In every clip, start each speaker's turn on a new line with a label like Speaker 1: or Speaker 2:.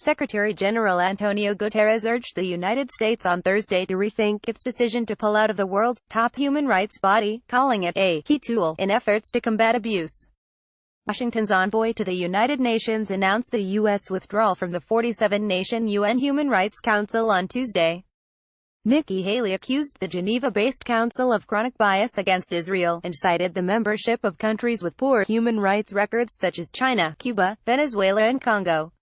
Speaker 1: Secretary-General Antonio Guterres urged the United States on Thursday to rethink its decision to pull out of the world's top human rights body, calling it a key tool in efforts to combat abuse. Washington's envoy to the United Nations announced the U.S. withdrawal from the 47-nation UN Human Rights Council on Tuesday. Nikki Haley accused the Geneva-based Council of chronic bias against Israel, and cited the membership of countries with poor human rights records such as China, Cuba, Venezuela and Congo.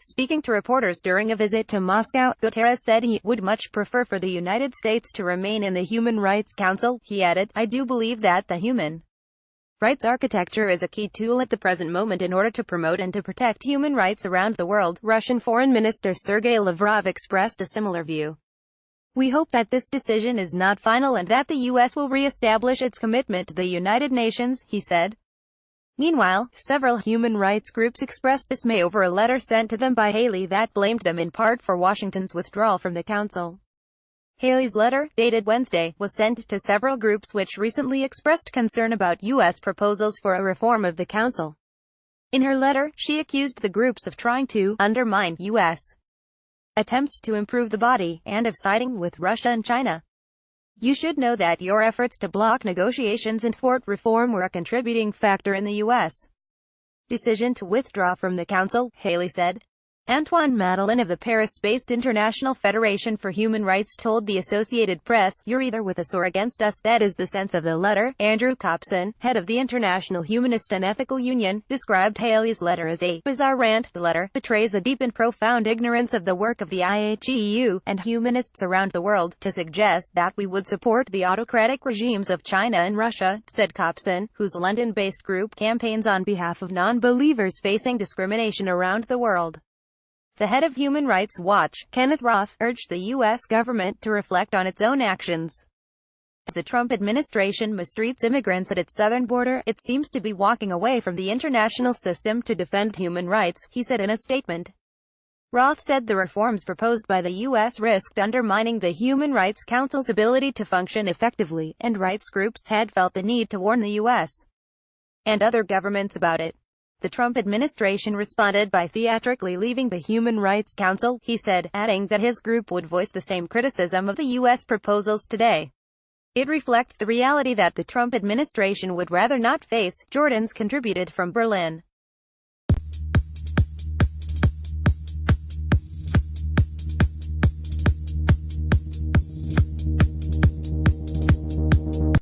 Speaker 1: Speaking to reporters during a visit to Moscow, Guterres said he would much prefer for the United States to remain in the Human Rights Council. He added, "I do believe that the human rights architecture is a key tool at the present moment in order to promote and to protect human rights around the world." Russian Foreign Minister Sergei Lavrov expressed a similar view. "We hope that this decision is not final and that the U.S. will re-establish its commitment to the United Nations," he said. Meanwhile, several human rights groups expressed dismay over a letter sent to them by Haley that blamed them in part for Washington's withdrawal from the Council. Haley's letter, dated Wednesday, was sent to several groups which recently expressed concern about U.S. proposals for a reform of the Council. In her letter, she accused the groups of trying to undermine U.S. attempts to improve the body, and of siding with Russia and China. "You should know that your efforts to block negotiations and thwart reform were a contributing factor in the U.S. decision to withdraw from the Council," Haley said. Antoine Madeleine of the Paris-based International Federation for Human Rights told the Associated Press, "You're either with us or against us. That is the sense of the letter." Andrew Copson, head of the International Humanist and Ethical Union, described Haley's letter as a bizarre rant. The letter betrays a deep and profound ignorance of the work of the IHEU and humanists around the world. "To suggest that we would support the autocratic regimes of China and Russia," said Copson, whose London-based group campaigns on behalf of non-believers facing discrimination around the world. The head of Human Rights Watch, Kenneth Roth, urged the U.S. government to reflect on its own actions. As the Trump administration mistreats immigrants at its southern border, it seems to be walking away from the international system to defend human rights, he said in a statement. Roth said the reforms proposed by the U.S. risked undermining the Human Rights Council's ability to function effectively, and rights groups had felt the need to warn the U.S. and other governments about it. The Trump administration responded by theatrically leaving the Human Rights Council, he said, adding that his group would voice the same criticism of the U.S. proposals today. "It reflects the reality that the Trump administration would rather not face." Jordan's contributed from Berlin.